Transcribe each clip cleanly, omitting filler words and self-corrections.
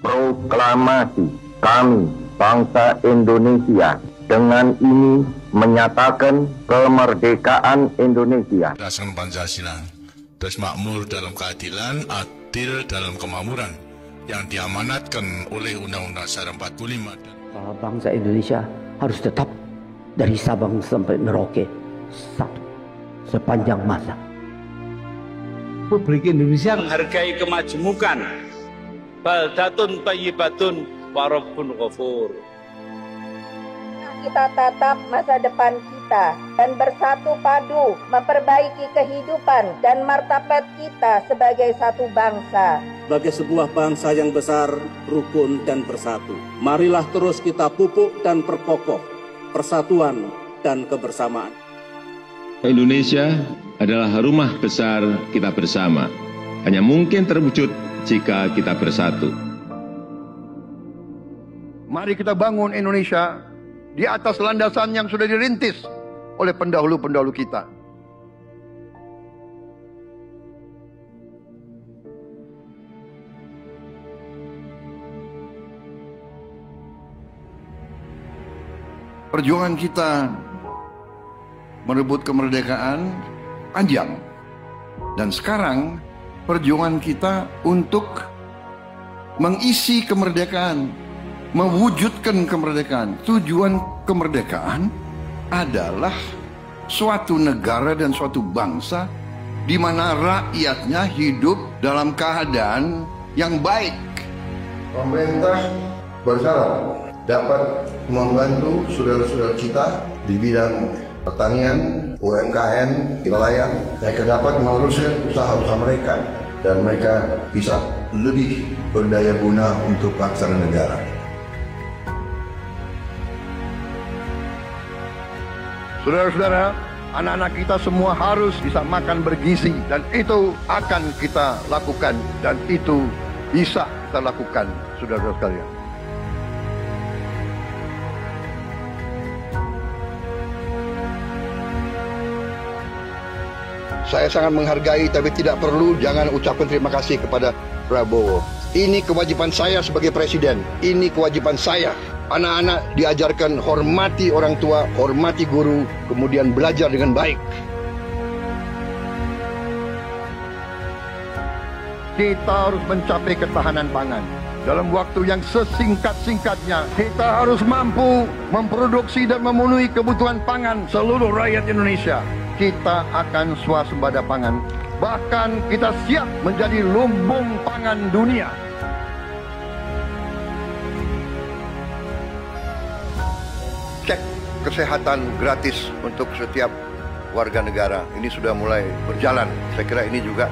Proklamasi kami, bangsa Indonesia, dengan ini menyatakan kemerdekaan Indonesia. Berdasarkan Pancasila, terus makmur dalam keadilan, adil dalam kemakmuran, yang diamanatkan oleh Undang-Undang Dasar 45. Bangsa Indonesia harus tetap dari Sabang sampai Merauke satu sepanjang masa. Republik Indonesia menghargai kemajemukan, baldatun thayyibatun wa rabbun ghafur. Kita tatap masa depan kita dan bersatu padu memperbaiki kehidupan dan martabat kita sebagai satu bangsa. Sebagai sebuah bangsa yang besar, rukun dan bersatu. Marilah terus kita pupuk dan perkokoh persatuan dan kebersamaan. Indonesia adalah rumah besar kita bersama. Hanya mungkin terwujud jika kita bersatu. Mari kita bangun Indonesia di atas landasan yang sudah dirintis oleh pendahulu-pendahulu kita. Perjuangan kita merebut kemerdekaan panjang. Dan sekarang perjuangan kita untuk mengisi kemerdekaan, mewujudkan kemerdekaan. Tujuan kemerdekaan adalah suatu negara dan suatu bangsa di mana rakyatnya hidup dalam keadaan yang baik. Pemerintah bersyarat dapat membantu saudara-saudara kita di bidang pertanian, UMKM, nelayan, mereka dapat meneruskan usaha-usaha mereka dan mereka bisa lebih berdaya guna untuk bangsa dan negara. Saudara-saudara, anak-anak kita semua harus bisa makan bergizi dan itu akan kita lakukan dan itu bisa kita lakukan, saudara-saudara sekalian. Saya sangat menghargai tapi tidak perlu jangan ucapkan terima kasih kepada Prabowo. Ini kewajiban saya sebagai presiden. Ini kewajiban saya. Anak-anak diajarkan hormati orang tua, hormati guru, kemudian belajar dengan baik. Kita harus mencapai ketahanan pangan. Dalam waktu yang sesingkat-singkatnya, kita harus mampu memproduksi dan memenuhi kebutuhan pangan seluruh rakyat Indonesia. Kita akan swasembada pangan. Bahkan kita siap menjadi lumbung pangan dunia. Cek kesehatan gratis untuk setiap warga negara. Ini sudah mulai berjalan. Saya kira ini juga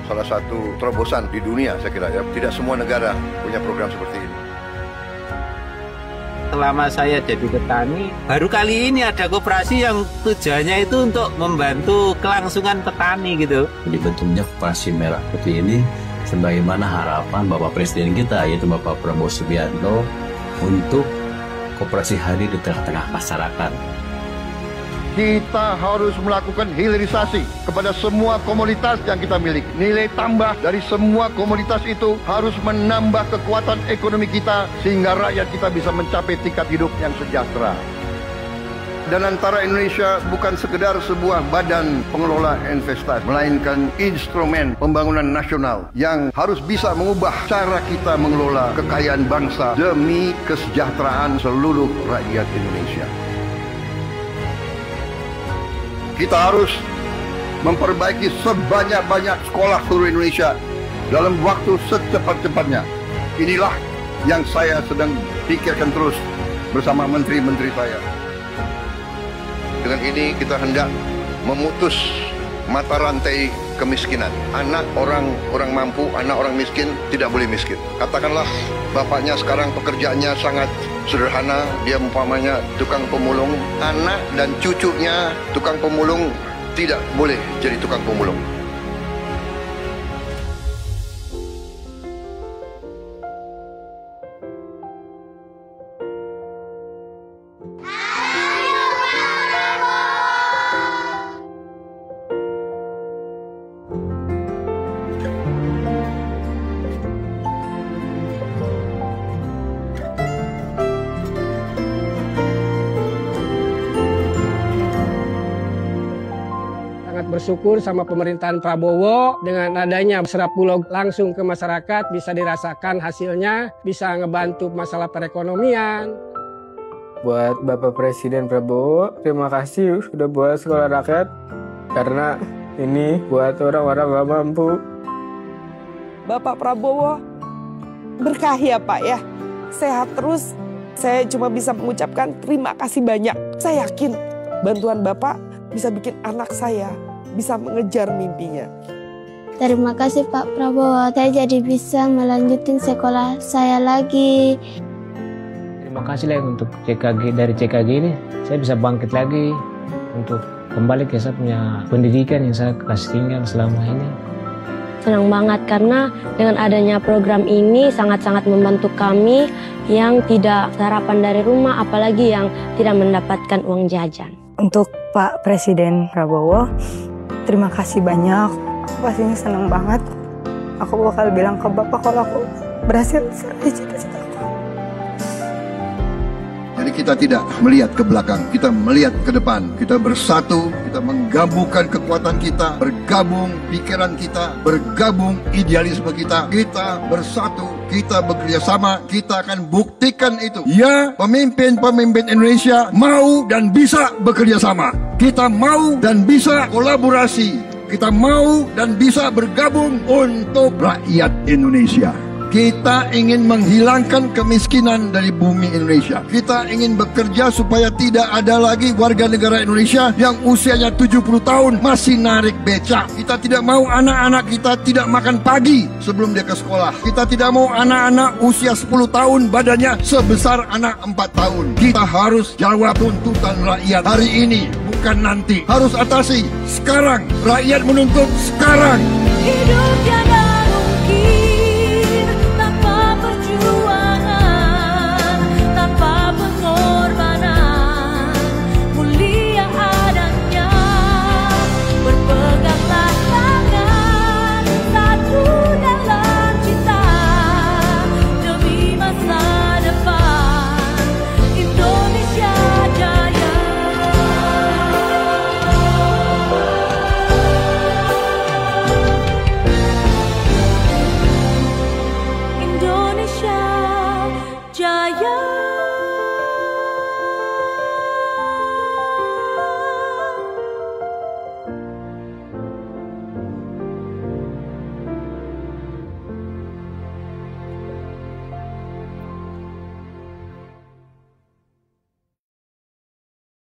salah satu terobosan di dunia, saya kira ya. Tidak semua negara punya program seperti ini. Selama saya jadi petani, baru kali ini ada koperasi yang tujuannya itu untuk membantu kelangsungan petani gitu. Jadi bentuknya koperasi merah putih ini sebagaimana harapan Bapak Presiden kita, yaitu Bapak Prabowo Subianto, untuk koperasi hadir di tengah-tengah masyarakat. Kita harus melakukan hilirisasi kepada semua komoditas yang kita miliki. Nilai tambah dari semua komoditas itu harus menambah kekuatan ekonomi kita sehingga rakyat kita bisa mencapai tingkat hidup yang sejahtera. Dan antara Indonesia bukan sekedar sebuah badan pengelola investasi, melainkan instrumen pembangunan nasional yang harus bisa mengubah cara kita mengelola kekayaan bangsa demi kesejahteraan seluruh rakyat Indonesia. Kita harus memperbaiki sebanyak-banyak sekolah seluruh Indonesia dalam waktu secepat-cepatnya. Inilah yang saya sedang pikirkan terus bersama menteri-menteri saya. Dengan ini kita hendak memutus mata rantai kemiskinan. Anak orang mampu, anak orang miskin tidak boleh miskin. Katakanlah bapaknya sekarang pekerjaannya sangat sederhana, dia umpamanya tukang pemulung, anak dan cucunya tukang pemulung tidak boleh jadi tukang pemulung. bersyukur sama pemerintahan Prabowo dengan adanya serap bulog langsung ke masyarakat, bisa dirasakan hasilnya, bisa ngebantu masalah perekonomian. Buat Bapak Presiden Prabowo, terima kasih sudah buat sekolah rakyat, karena ini buat orang-orang gak mampu. Bapak Prabowo, berkah ya Pak ya, sehat terus. Saya cuma bisa mengucapkan terima kasih banyak. Saya yakin bantuan Bapak bisa bikin anak saya bisa mengejar mimpinya. Terima kasih Pak Prabowo, saya jadi bisa melanjutin sekolah saya lagi. Terima kasih lah untuk CKG, dari CKG ini saya bisa bangkit lagi untuk kembali ke saya punya pendidikan yang saya kasih tinggal selama ini. Senang banget karena dengan adanya program ini sangat-sangat membantu kami yang tidak sarapan dari rumah, apalagi yang tidak mendapatkan uang jajan. Untuk Pak Presiden Prabowo, terima kasih banyak. Aku pastinya senang banget. Aku bakal bilang ke Bapak kalau aku berhasil meraih cita-cita. Jadi kita tidak melihat ke belakang, kita melihat ke depan. Kita bersatu, kita menggabungkan kekuatan kita, bergabung pikiran kita, bergabung idealisme kita. Kita bersatu, kita bekerja sama, kita akan buktikan itu. Ya, pemimpin-pemimpin Indonesia mau dan bisa bekerja sama. Kita mau dan bisa kolaborasi. Kita mau dan bisa bergabung untuk rakyat Indonesia. Kita ingin menghilangkan kemiskinan dari bumi Indonesia. Kita ingin bekerja supaya tidak ada lagi warga negara Indonesia yang usianya 70 tahun masih narik becak. Kita tidak mau anak-anak kita tidak makan pagi sebelum dia ke sekolah. Kita tidak mau anak-anak usia 10 tahun badannya sebesar anak 4 tahun. Kita harus jawab tuntutan rakyat hari ini, bukan nanti. Harus atasi sekarang. Rakyat menuntut sekarang. Hidup tiada